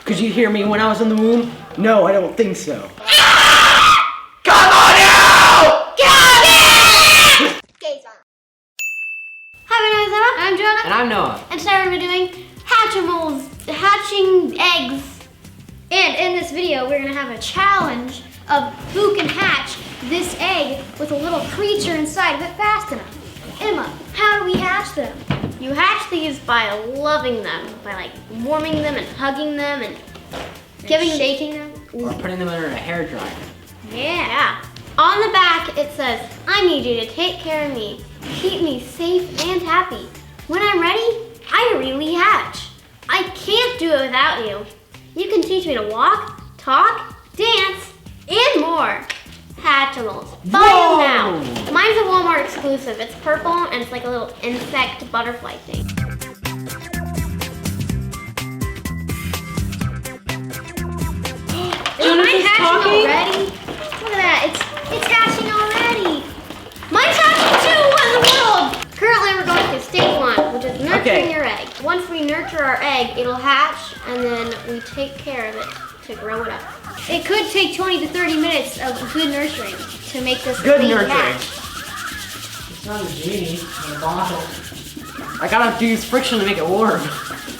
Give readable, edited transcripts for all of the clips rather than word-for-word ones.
Could you hear me when I was in the womb? No, I don't think so. Come on out! Get it! Hi, my name is Emma. I'm Jonah. And I'm Noah. And today we're doing Hatchimals hatching eggs. And in this video, we're gonna have a challenge of who can hatch this egg with a little creature inside of it fast enough. Emma, how do we hatch them? You hatch these by loving them, by like warming them and hugging them and shaking them. Or putting them under a hairdryer. Yeah. On the back it says, I need you to take care of me, keep me safe and happy. When I'm ready, I really hatch. I can't do it without you. You can teach me to walk, talk, dance, and more. Hatchimals. Buy them now. Mine's a Walmart exclusive. It's purple and it's like a little insect butterfly thing. Is mine hatching already? Look at that. It's hatching already. Mine's hatching too. What in the world? Currently we're going through stage 1, which is nurturing your egg. Once we nurture our egg, it'll hatch and then we take care of it to grow it up. It could take 20 to 30 minutes of good nurturing to make this Good baby nurturing. hatch. It's not a genie in a bottle. I gotta use friction to make it warm.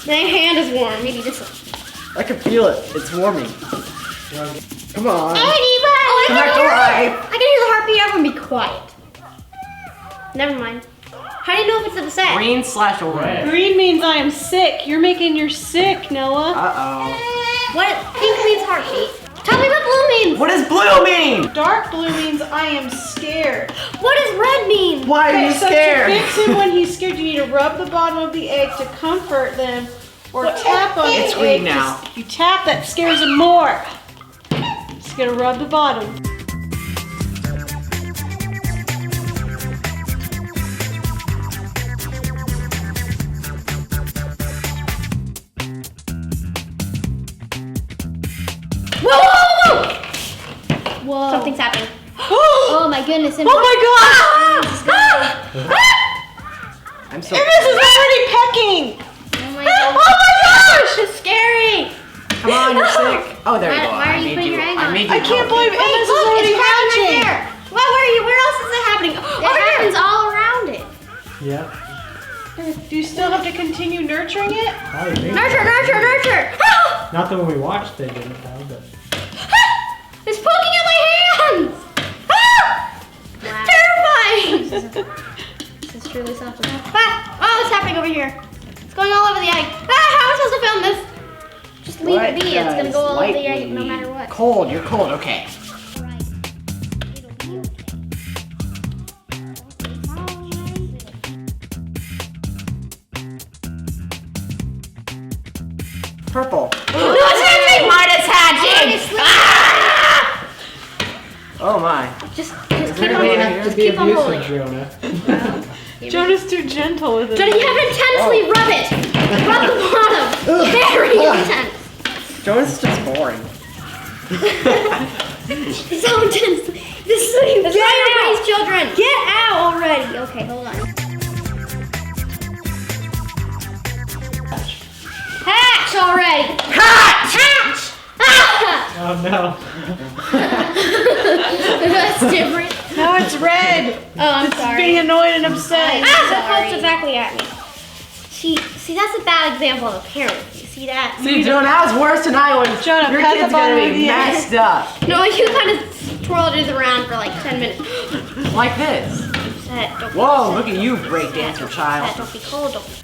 My hand is warm. Maybe this one. I can feel it. It's warming. Come on. Oh, I Come back to life. can hear the heartbeat. Everyone be quiet. Never mind. How do you know if it's upset? Green/orange. Green means I am sick. You're making your sick, Noah. Uh-oh. What? Pink means heartbeat. Tell me what blue means. What does blue mean? Dark blue means I am scared. What does red mean? Why are you So scared? to fix him when he's scared, you need to rub the bottom of the egg to comfort them, or tap on It's the green egg. now. You tap, that scares him more. Just gonna rub the bottom. Whoa. Something's happening. Oh my goodness. Oh my god! I'm so And this is already pecking! Oh my gosh. Oh my gosh! It's scary. Come on, you're sick. Oh, there you go. Why are you putting your egg I on? made you I can't healthy. believe Emma's is Look, already it's happening hatching! right there. Well, where else is it happening? It happens all around it. Yeah. Do you still have to continue nurturing it? I think Nurture, nurture, nurture. Not that when we watched they didn't have, but It's poking at my hands. Wow. Terrifying. This is truly something. Oh, it's happening over here. It's going all over the egg. How am I supposed to film this? Just leave it be. It's gonna go all over the egg no matter what. Cold, you're cold, okay. Purple. No, it's hatching! Mine is hatching! Oh my. Just keep on anybody holding. here? Just be keep on holding. Jonah. Jonah's too gentle with it. Don't you have to intensely rub it? Rub the bottom. Very intense. Jonas is just boring. So intense. This is why you raise children. Get out already. Okay, hold on. Hatch already. Hatch! Hatch. Ah! Oh no. That's different. No, it's red. Oh, I'm sorry. Being annoyed and upset. Ah, that poked exactly at me. See, that's a bad example of a parent. You see that? See, Jonah, that was worse than I was. Jonah, Your pat the kid's bottom gonna of be the egg. messed up. No, you kind of twirled it around for like 10 minutes. Like this. Upset, don't be Whoa, upset. look at you, breakdancer Upset, child. don't be cold. Don't.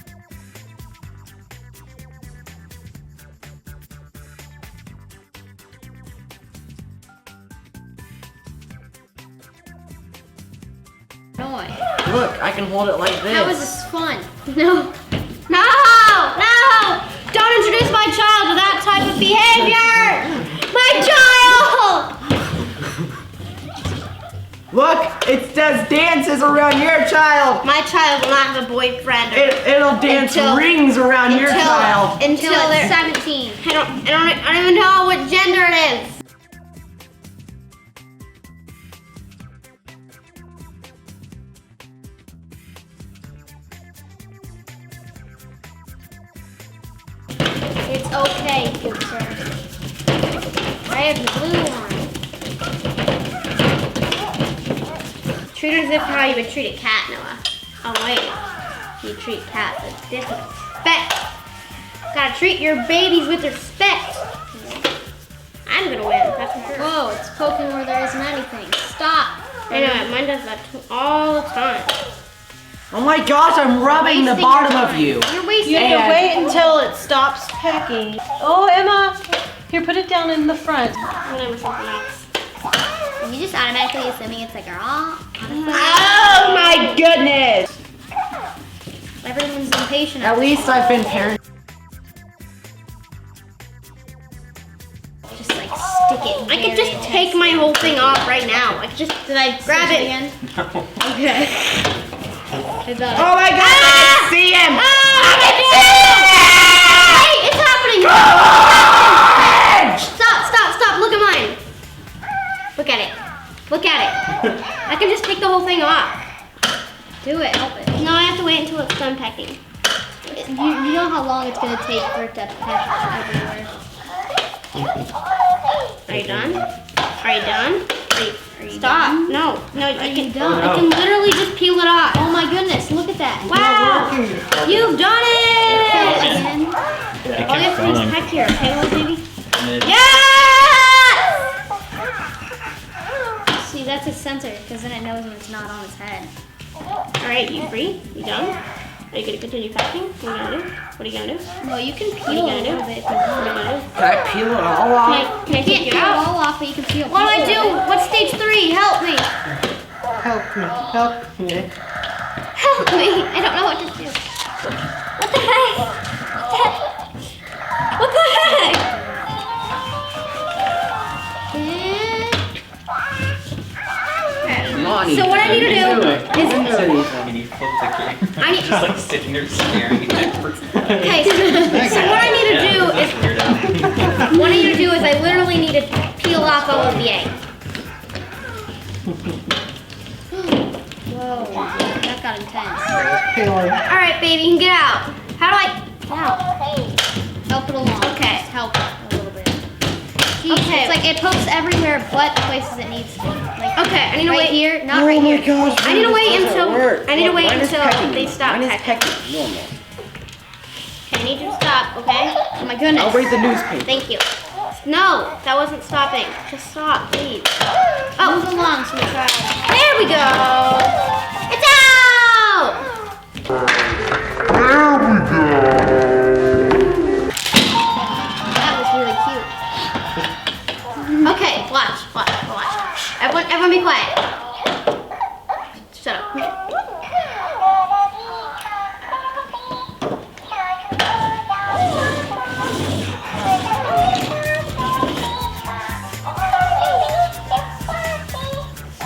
Noise. Look, I can hold it like this. How is this fun? No. No! No! Don't introduce my child to that type of behavior! My child! Look, it does dances around your child. My child will not have a boyfriend. It'll dance Until- rings around your child. Until it's 17. I don't even know what gender it is. It's okay, good sir. egg blue one. Treat her as if how you would treat a cat, Noah. Oh wait, you treat cats with different respect. Gotta treat your babies with respect. I'm gonna win, that's for sure. Whoa, it's poking where there isn't anything. Stop. I know, mine does that all the time. Oh my gosh, I'm rubbing the wasting bottom your of you. You're wasting You have to And- wait until it stops pecking. Oh, Emma, here, put it down in the front. Whatever, something else. You just automatically assuming it's a girl. Honestly, Oh my goodness! everyone's impatient. At least I've been parent. Just like stick it. I could just take my whole thing off right now. I could just, Did I grab switch it. again? okay. I thought Oh my god, I can see him! Hey, it's happening! Stop, look at mine. Look at it. Look at it. I can just take the whole thing off. do it. Help it. No, I have to wait until it's done pecking. You know how long it's gonna take for it to peck everywhere. Are you done? Are you done? Are you Stop. done? No, I you can done? I can literally just peel it off. Oh my goodness! Look at that. Wow! You've done it! Again. All you have to do is peck here, okay, little baby? Yes! See, that's a sensor, because then it knows when it's not on its head. Alright, you free? You done? Are you gonna continue pecking? What are you gonna do? What are you gonna do? Well, you can What are peel you a gonna do? little bit if you What are you want. gonna do? Can I peel it all off? Can I You take can't it peel it out? all off, but you can peel. What do I do? What's stage 3? Help me! Help me, help me. Help me! I don't know what to do. What the heck? What the heck? Lonnie, So what I need to do is And you flip the camera. I need- Just like sitting there staring at it. okay. So what I need to do is what I need to do is I literally need to peel off all of the egg. Whoa, that got intense. All right, baby, you can get out. How do I? Out. Help it along. Okay. Just help it a little bit. Jeez, Okay. It's like it pokes everywhere but the places it needs to. Like Okay, I need to right wait. here, not right here. gosh. I need to wait this doesn't until work. I need to Look, wait mine is until pecking. they stop Mine is pecking. pecking. Normal. Okay, I need you to stop. Okay. Oh my goodness. I'll read the newspaper. Thank you. No, that wasn't stopping. Just stop, please. Oh, Move along, sweet child. there we go. It's out. That was really cute. Okay, watch. Everyone be quiet. Shut up.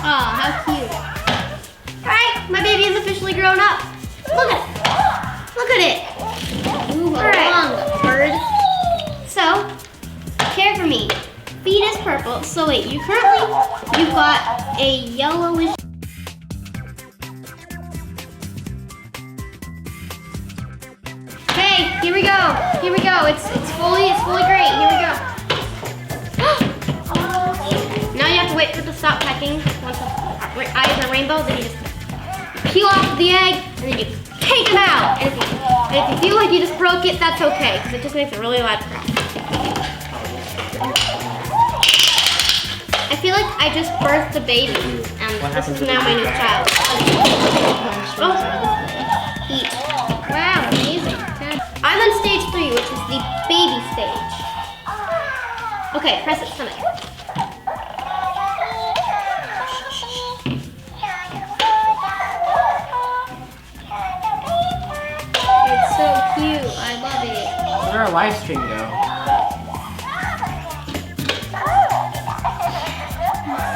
Oh, how cute. Alright, my baby is officially grown up. Look at it. Look at it. Move All right. along, bird. So, care for me. Feet is purple. So wait, you've got a yellowish. Okay, here we go. Here we go. It's fully great. Here we go. Now you have to wait for it to stop pecking. Once the eyes are rainbow, then you just peel off the egg and then you take them out. And if you feel like you just broke it, that's okay, because it just makes a really loud crack. I feel like I just birthed a baby, and this is now my new child. Oh, eat. Wow, amazing. I'm on stage 3, which is the baby stage. Okay, press its stomach. It's so cute. I love it. Where did our live stream go?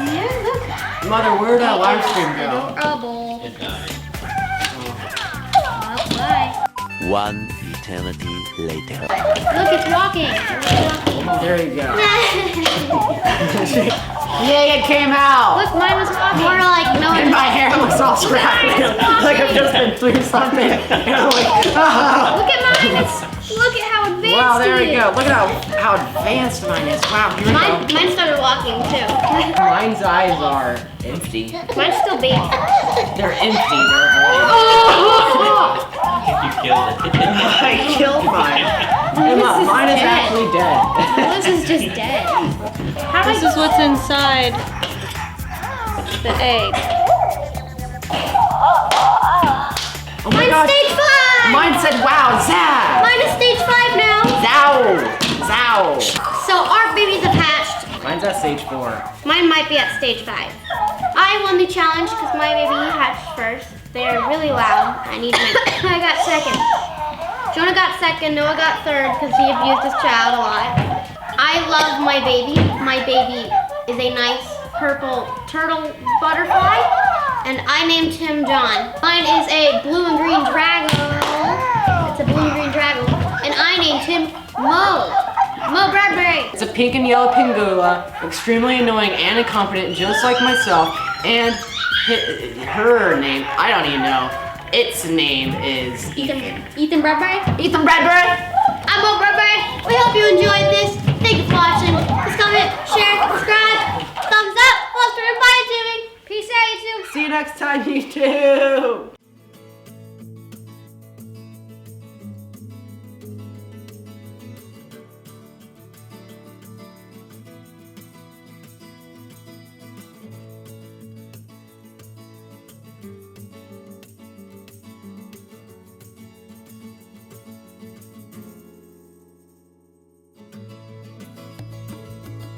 Yeah, look. Mother, where did our live stream go? Adorable. It died. Oh, bye. One eternity later. Look, it's walking. It's walking. There you go. Yay, it came out! Look, mine was walking. More like no. And my hair looks all scrappy. Like I've just been through something. And I'm like, ah. Look at mine. Look at how advanced Wow, there he we is. go. Look at how advanced mine is. Wow, here we Mine go. started walking too. Mine's eyes are empty. Mine's still baby. They're empty. They're You killed it. I killed mine. This is Mine is dead. actually dead. This is just dead. This is what's inside the egg. Oh my Mine's gosh. stage 5. Mine said wow, zap. Mine is stage 5 now. Zow. Zow. So our babies have hatched. Mine's at stage 4. Mine might be at stage 5. I won the challenge because my baby hatched first. They're really loud. I need my. I got second. Jonah got second. Noah got third because he abused his child a lot. I love my baby. My baby is a nice purple turtle butterfly, and I named him John. Mine is a blue and green dragon. It's a blue and green dragon, and I named him Mo. Mo Bradbury. It's a pink and yellow pingula, extremely annoying and incompetent, just like myself. And her name, I don't even know. Its name is Ethan. Ethan Bradbury. Ethan Bradbury. I'm Mo Bradbury. We hope you enjoyed this. Thank you for watching. Please comment, share, subscribe, thumbs up. Love to invite you. Peace out, YouTube. See you next time, YouTube.